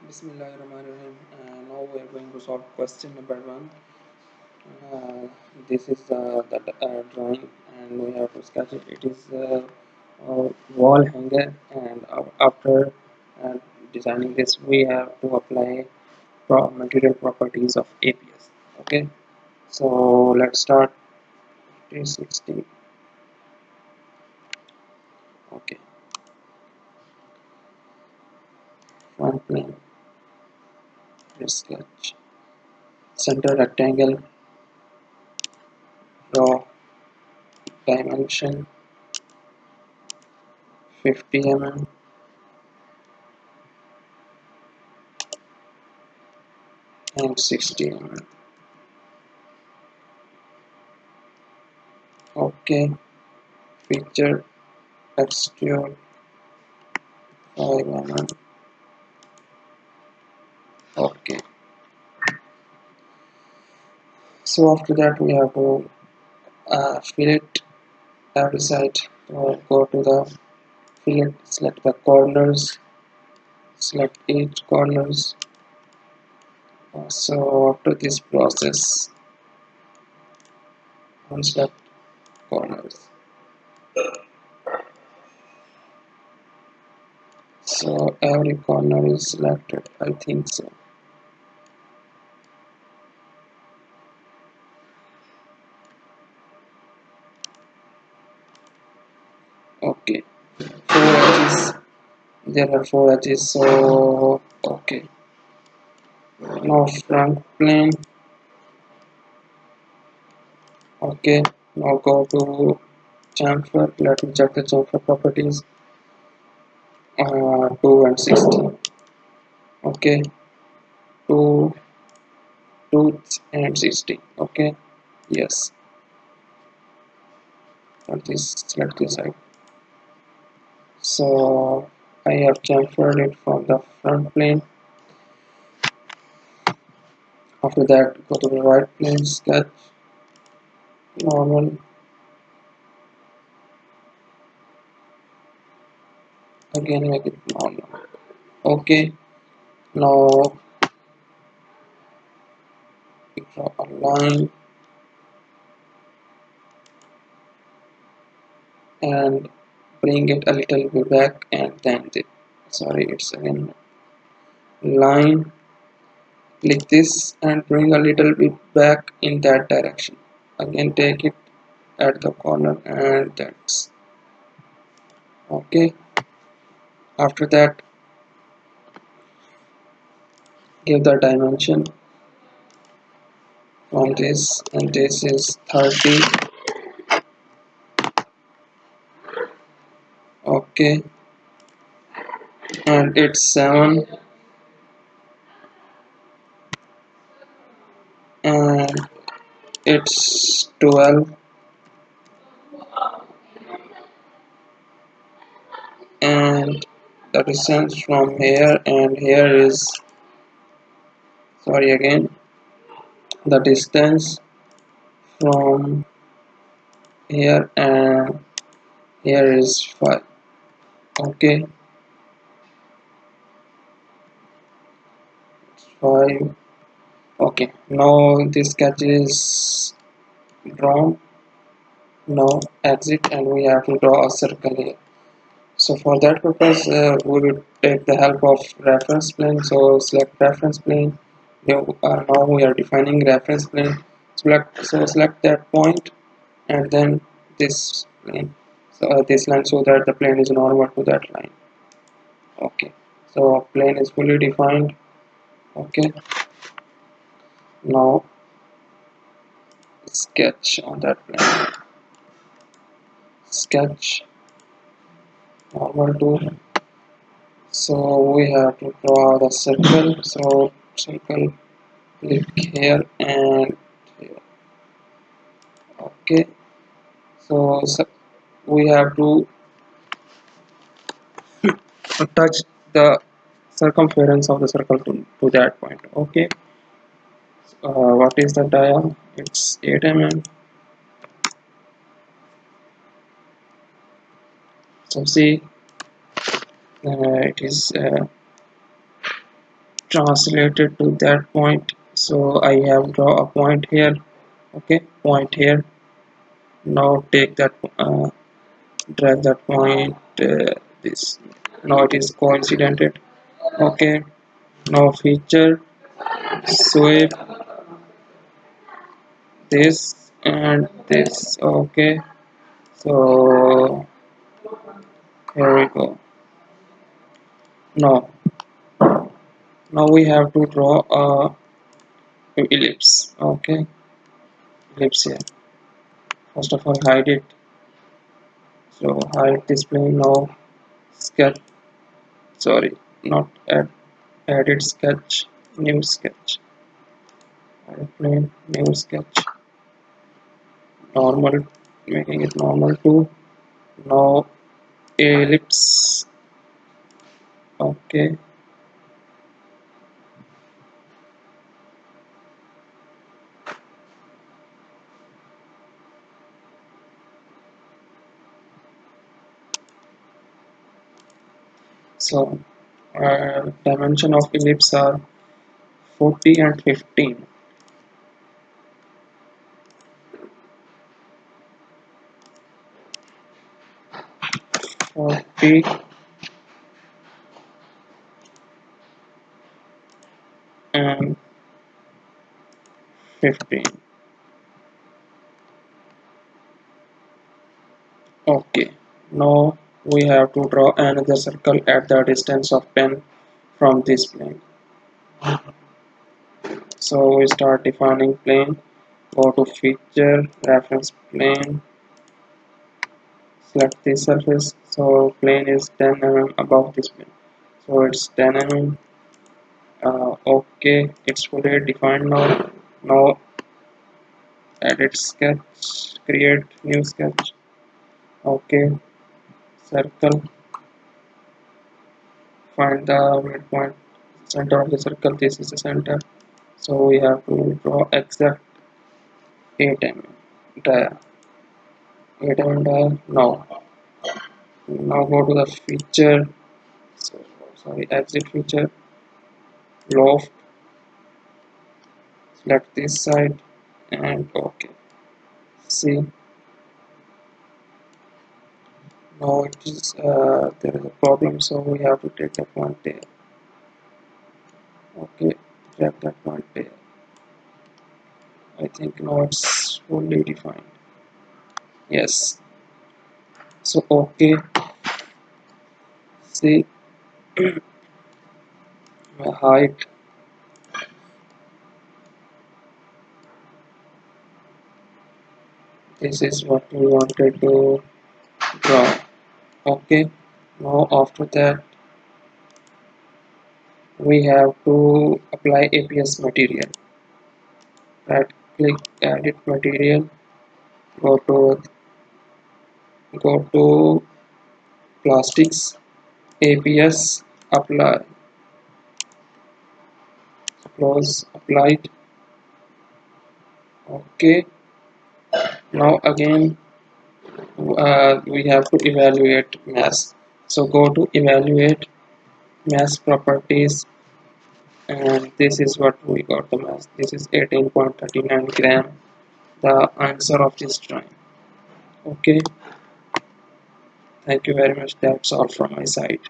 Bismillahirrahmanirrahim. Now we are going to solve question number one. Uh, this is the drawing, and we have to sketch it. It is a wall hanger, and after uh, designing this, we have to apply material properties of APS. Okay, so let's start. 360. Okay, front plane, sketch, center rectangle, draw dimension 50 mm, and 60 mm. Okay, feature extrude 5 mm. Okay, so after that we have to fillet every side. Go to the fillet, select the corners, select each corners. So after this process, unselect corners. So every corner is selected, I think so. Okay, four edges. There are four edges. So okay, now front plane. Okay, now go to chamfer. Let me check the chamfer properties. 2 and 16. Okay, 2, 2 and 16. Okay, yes. Select this side. So I have chamfered it from the front plane. After that, go to the right plane, sketch, normal. Again, make it normal. Okay, now draw a line and bring it a little bit back, and then sorry, it's again line. Click this and bring a little bit back in that direction. Again, take it at the corner, and that's okay. After that, give the dimension on this, and this is 30. Okay, and it's 7, and it's 12, and the distance from here and here is, sorry again, the distance from here and here is 5. Okay, 5. Okay, now this sketch is drawn. Now exit, and we have to draw a circle here. So for that purpose, we will take the help of reference plane. So select reference plane. Now we are defining reference plane. Select that point, and then this plane. So this line, so that the plane is normal to that line. Okay. So plane is fully defined. Okay. Now sketch on that plane. Sketch normal tool. So we have to draw the circle. So circle, click here and here. Okay, so we have to touch the circumference of the circle to that point. Okay, what is the dia? It's 8 mm. So see, it is translated to that point. So I have draw a point here. Okay, point here. Now take that, drag that point. This. Now it is coincidented. Okay. Now feature, sweep this and this. Okay. So here we go. Now, now we have to draw a ellipse. Okay, ellipse here. First of all, hide it. So hide this plane now. Sketch. Sorry, not add. Edit sketch. New sketch. Hide plane. New sketch. Normal. Making it normal too. Now ellipse. Okay. So dimension of ellipse are 40 and 15. 40 and 15. Okay, now we have to draw another circle at the distance of 10 from this plane. So we start defining plane, go to feature, reference plane, select this surface. So plane is 10 mm above this plane. So it's 10 mm. Okay, it's fully defined now. Now edit sketch, create new sketch. Okay, circle, find the midpoint, center of the circle. This is the center. So we have to draw exact 8 mm dia. 8 mm dia. Now go to the feature. So, sorry, exit feature. Loft. Select this side and okay. See, now it is there is a problem. So we have to take the point there. Okay, drag that point there. I think now it's fully defined. Yes. So okay. See, my height. This is what we wanted to draw. Okay, now after that we have to apply APS material. Right click, edit material, go to plastics, APS, apply, close, applied. Okay, now again we have to evaluate mass. So go to evaluate mass properties, and this is what we got the mass. This is 18.39 gram, the answer of this drawing. Okay, thank you very much. That's all from my side.